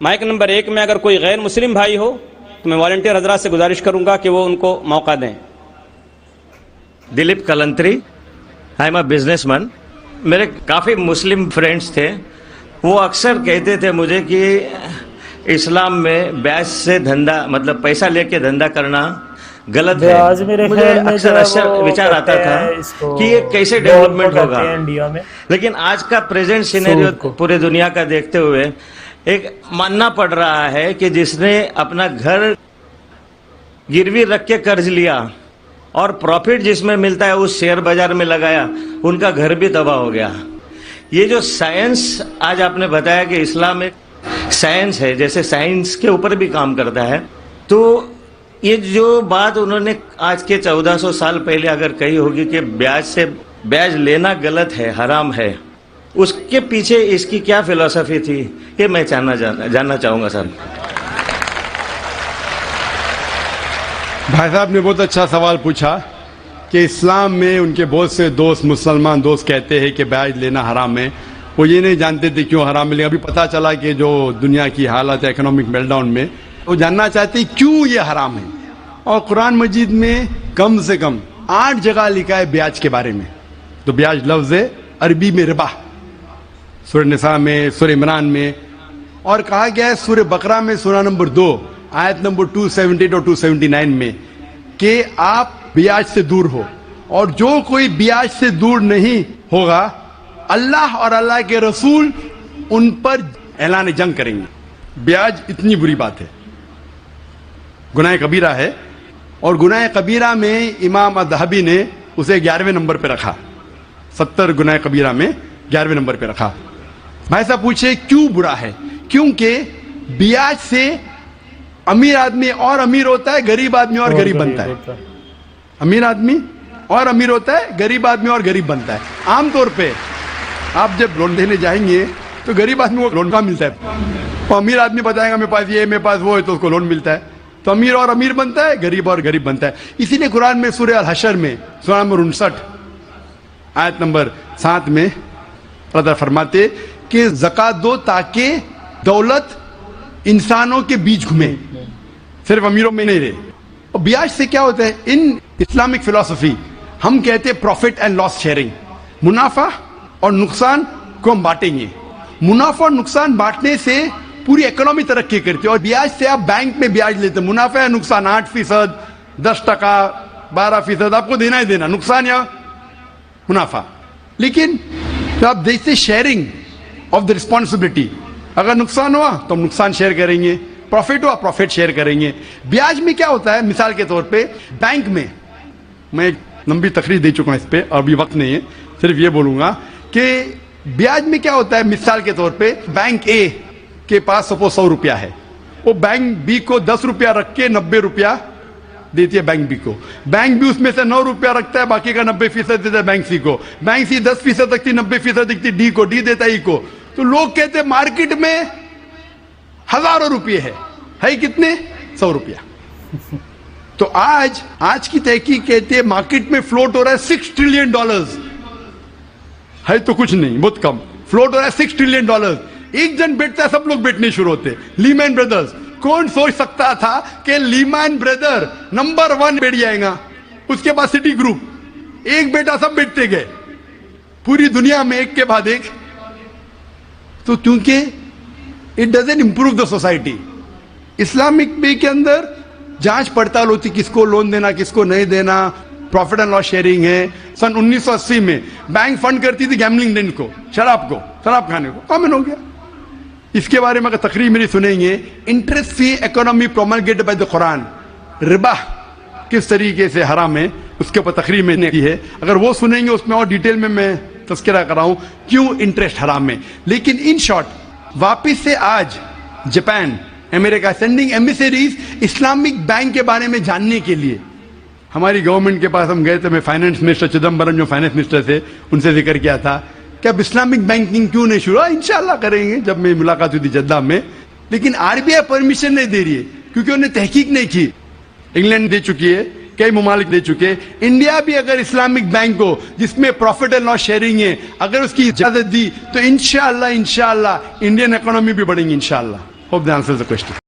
Mic number 1 میں اگر کوئی غیر مسلم بھائی ہو تو میں والنٹیئر حضرات سے گزارش کروں گا کہ وہ ان کو موقع دیں. Dilip Kalantri, I am a businessman. میرے کافی مسلم فرینڈس تھے، وہ اکثر کہتے تھے مجھے کہ اسلام میں بیعت سے دھندا، مطلب پیسہ لے کے دھندا کرنا غلط ہے. مجھے اکثر وچار آتا تھا کہ یہ کیسے ڈیولپمنٹ ہوگا. لیکن آج کا پریزنٹ سینیریو پورے دنیا کا دیکھتے ہوئے ایک ماننا پڑ رہا ہے کہ جس نے اپنا گھر گروی رکھ کے قرض لیا اور پروفٹ جس میں ملتا ہے اس شیئر بازار میں لگایا، ان کا گھر بھی تباہ ہو گیا. یہ جو سائنس آج آپ نے بتایا کہ اسلام ایک سائنس ہے، جیسے سائنس کے اوپر بھی کام کرتا ہے، تو یہ جو بات انہوں نے آج کے 1400 سال پہلے اگر کہی ہوگی کہ بیاج لینا غلط ہے، حرام ہے، اس کے پیچھے اس کی کیا فلسفی تھی، یہ میں جاننا چاہوں گا سر. بھائی صاحب نے بہت اچھا سوال پوچھا کہ اسلام میں ان کے بہت سے دوست، مسلمان دوست کہتے ہیں کہ بیاج لینا حرام ہے. وہ یہ نہیں جانتے تھے کیوں حرام ہے، لیکن ابھی پتہ چلا کہ جو دنیا کی حالت ہے اکنامک میل ڈاؤن میں، وہ جاننا چاہتے ہیں کیوں یہ حرام ہے. اور قرآن مجید میں کم سے کم 8 جگہ لکھا ہے بیاج کے بارے میں. تو بیاج لفظ ہے عربی میں ربا، سورہ نساء میں، سورہ عمران میں، اور کہا گیا ہے سورہ بقرہ میں سورہ نمبر 2 آیت نمبر 278 اور 279 میں کہ آپ بیاج سے دور ہو، اور جو کوئی بیاج سے دور نہیں ہوگا اللہ اور اللہ کے رسول ان پر اعلان جنگ کریں گے. بیاج اتنی بری بات ہے، گناہ کبیرہ ہے، اور گناہ کبیرہ میں امام الذہبی نے اسے 11ویں نمبر پہ رکھا. 70 گناہ کبیرہ میں 11ویں نمبر پہ رکھا. بھائی صاحب پوچھے کیوں برا ہے؟ کیونکہ بیاج سے امیر آدمی اور امیر ہوتا ہے، غریب آدمی اور غریب بنتا ہے. امیر آدمی اور امیر ہوتا ہے، غریب آدمی اور غریب بنتا ہے. عام طور پہ آپ جب لون دینے جائیں گے تو غریب آدمی کو لون کا ملتا ہے، اور امیر آدمی بتائے گا میرے پاس یہ، میرے پاس وہ ہے، تو اس کو لون ملتا ہے. تو امیر اور امیر بنتا ہے، غریب اور غریب بنتا ہے. اسی لیے قرآن میں سورہ الحشر میں سورہ نمبر 59 آیت نمبر 7 میں اللہ فرماتے کہ زکوٰۃ دو تاکہ دولت انسانوں کے بیچ گھومے، صرف امیروں میں نہیں رہے. اور بیاج سے کیا ہوتا ہے؟ ان اسلامک فلسفی ہم کہتے ہیں پروفٹ اینڈ لاس شیئرنگ، منافع اور نقصان کو ہم بانٹیں گے. منافع اور نقصان بانٹنے سے پوری اکنامی ترقی کرتی ہے. اور بیاج سے آپ بینک میں بیاج لیتے ہیں، منافع یا نقصان 8%، 10%، 12% آپ کو دینا ہی دینا، نقصان یا منافع. لیکن تو آپ دیکھتے شیئرنگ آف دا رسپانسبلٹی، اگر نقصان ہوا تو ہم نقصان شیئر کریں گے، پروفٹ ہوا پروفٹ شیئر کریں گے. بیاج میں کیا ہوتا ہے؟ مثال کے طور پہ بینک میں، میں ایک لمبی تقریر دے چکا ہوں اس پہ، ابھی وقت نہیں ہے، صرف یہ بولوں گا کہ بیاج میں کیا ہوتا ہے. مثال کے طور پہ بینک اے کے پاس سپوز 100 روپیہ ہے، وہ بینک بی کو 10 روپیہ رکھ کے 90 روپیہ دیتی ہے بینک بی کو. بینک بی اس میں سے 9 روپیہ رکھتا ہے، باقی کا 90% دیتا ہے بینک سی کو. بینک سی 10% رکھتی، 90% رکھتی ڈی کو، ڈی دیتا ہے ای کو. تو لوگ کہتے ہیں مارکیٹ میں ہزاروں روپے ہے کتنے؟ 100 روپیہ. تو آج کی تحقیق کہتے ہیں مارکیٹ میں فلوٹ ہو رہا ہے $6 ٹریلین، ہے تو کچھ نہیں، بہت کم فلوٹ ہو رہا ہے $6 ٹریلین. ایک جن بیٹھتا ہے سب لوگ بیٹھنے شروع ہوتے. لیمین بردرز، کون سوچ سکتا تھا کہ لیمین بردر نمبر 1 بیٹھ جائے گا، اس کے بعد سٹی گروپ، ایک بیٹا سب بیٹھتے گئے پوری دنیا میں ایک کے بعد ایک. تو کیونکہ it doesn't improve the society. Islamic پے کے اندر جانچ پڑتال ہوتی، کس کو لون دینا کس کو نہیں دینا، پروفٹ اینڈ لاس شیئرنگ ہے. سن 1980 میں بینک فنڈ کرتی تھی گیملنگ ڈن کو، شراب کھانے کو، کامن ہو گیا. اس کے بارے میں اگر تقریر میری سنیں گے، interest free economy promulgated by the Quran, ربا کس طریقے سے حرام ہے، اس کے اوپر تقریر میں نے کی ہے. اگر وہ سنیں گے اس میں اور ڈیٹیل میں تذکرہ کر رہا ہوں کیوں انٹرسٹ حرام ہے. لیکن ان شارٹ واپس سے آج جاپان، امریکہ سینڈنگ ایمبیسریز اسلامک بینک کے بارے میں جاننے کے لیے. ہماری گورنمنٹ کے پاس ہم گئے تھے، میں فائنانس منسٹر چدمبرم جو فائنانس منسٹر تھے ان سے ذکر کیا تھا کہ اب اسلامک بینکنگ کیوں نہیں شروع؟ انشاءاللہ کریں گے. جب میں ملاقات ہوئی تھی جدہ میں، لیکن RBI پرمیشن نہیں دے رہی ہے کیونکہ انہوں نے تحقیق نہیں کی. انگلینڈ دے چکی ہے، کئی ممالک دے چکے. انڈیا بھی اگر اسلامک بینک کو جس میں پروفٹ اینڈ لاس شیئرنگ ہے اگر اس کی اجازت دی تو انشاءاللہ انڈین اکانومی بھی بڑھیں گی انشاءاللہ. Hope that answers the question.